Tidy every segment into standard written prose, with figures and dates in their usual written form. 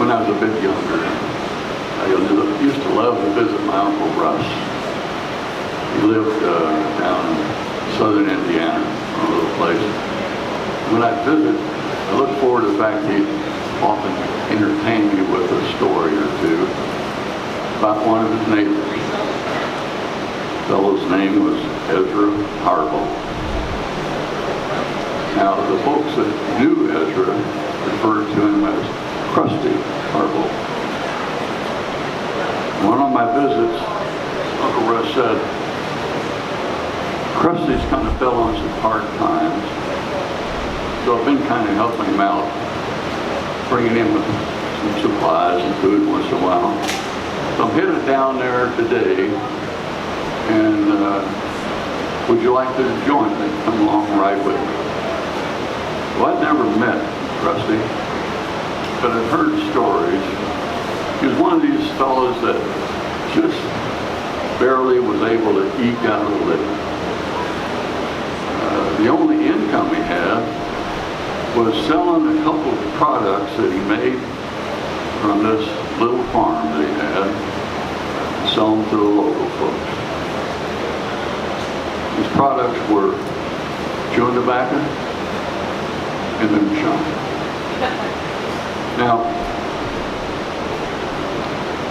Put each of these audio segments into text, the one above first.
when I was a bit younger. I used to love to visit my Uncle Russ. He lived down in southern Indiana, a little place. When I'd visit, I looked forward to the fact he'd often entertain me with a story or two about one of his neighbors. The fellow's name was Ezra Harbaugh. Now, the folks that knew Ezra referred to him as Krusty Harbaugh. One of my visits, Uncle Russ said, Krusty's kind of fell on some hard times, so I've been kind of helping him out, bringing him with some supplies and food once in a while. So I'm headed down there today, and would you like to join me? Come along and ride with me. Well, I'd never met Krusty, but I've heard stories. He was one of these fellows that just barely was able to eke out a living. The only income he had was selling a couple of products that he made from this little farm that he had, and sell them to the local folks. His products were chewing tobacco and moonshine. Now,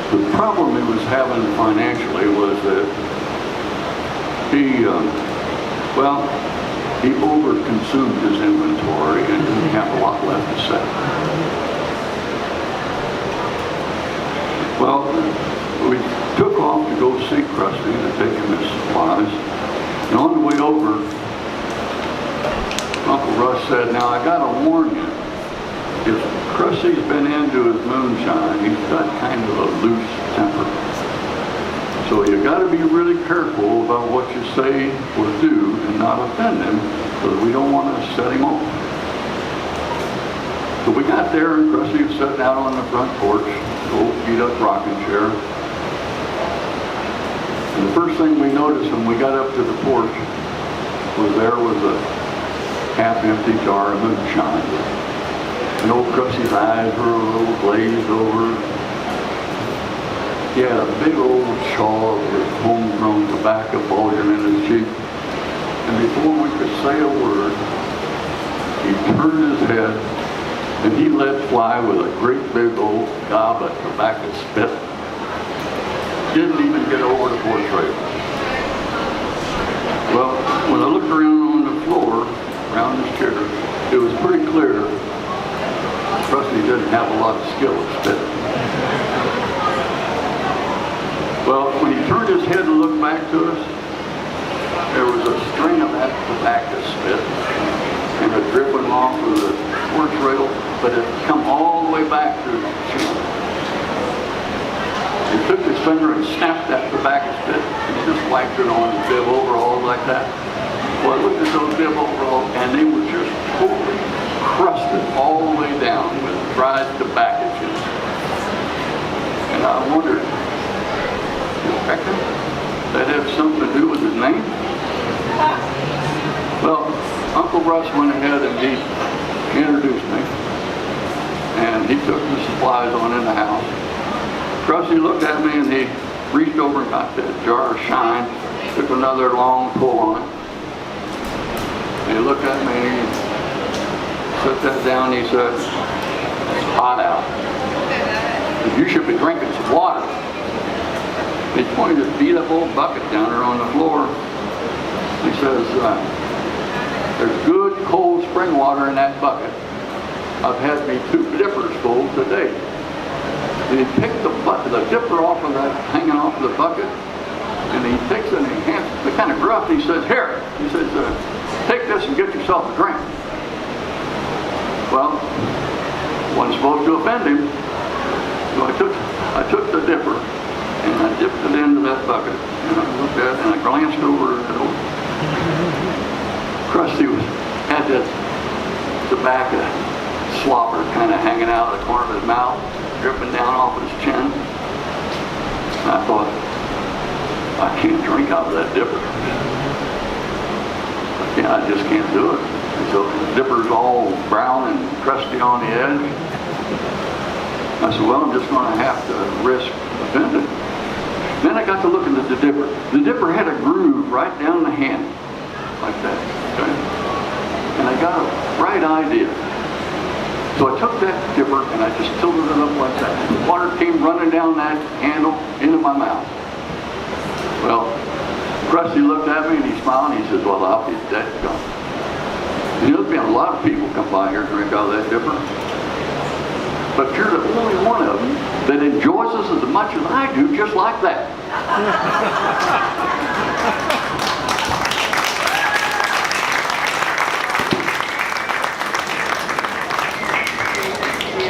the problem he was having financially was that he over-consumed his inventory and didn't have a lot left to sell. Well, we took off to go see Krusty to take him his supplies. And on the way over, Uncle Russ said, now I gotta warn you, if Krusty's been into his moonshine, he's got kind of a loose temper. So you got to be really careful about what you say or do and not offend him, because we don't want to set him off. So we got there, and Krusty was sitting out on the front porch, old beat-up rocking chair. And the first thing we noticed when we got up to the porch was there was a half-empty jar of moonshine. And old Krusty's eyes were a little glazed over. He had a big old chaw of his homegrown tobacco bulging in his cheek. And before we could say a word, he turned his head and he let fly with a great big old gob of tobacco spit. Didn't even get over the porch rail. Well, when I looked around on the floor, around his chair, it was pretty clear Krusty didn't have a lot of skill at spitting. Well, when he turned his head to look back to us, there was a string of that tobacco spit and it dripping off of the porch rail, but it come all the way back to his chin. He took his finger and snapped that tobacco spit and just wiped it on his bib overalls like that. Well, I looked at those bib overalls and they were just totally crusted all the way down with dried tobacco juice. And I wondered, reckon that had something to do with his name? Well, Uncle Russ went ahead and he introduced me, and he took the supplies on in the house. Krusty looked at me and he reached over and got that jar of shine, took another long pull on it. And he looked at me and set that down and he said, "It's hot out. You should be drinking some water." He pointed his beat-up old bucket down there on the floor. He says, "There's good cold spring water in that bucket. I've had me 2 dippers full today." And he picked the dipper off of that, hanging off of the bucket, and he takes it and he hands it kind of gruff. He says, "Here," he says, "take this and get yourself a drink." Well, wasn't supposed to offend him. So I took the dipper and I dipped it into that bucket, and I looked at it, and I glanced over at old Krusty had that tobacco slobber kind of hanging out of the corner of his mouth, dripping down off his chin. And I thought, I can't drink out of that dipper. I just can't do it. And so the dipper's all brown and crusty on the edge. I said, well, I'm just going to have to risk offending. Then I got to looking at the dipper. The dipper had a groove right down the handle, like that, okay? And I got a bright idea. So I took that dipper and I just tilted it up like that. The water came running down that handle into my mouth. Well, Krusty looked at me and he smiled and he says, well, I'll be dead gone. You know, there's been a lot of people come by here and drink out of that dipper. But you're the only one of them that enjoys us as much as I do, just like that.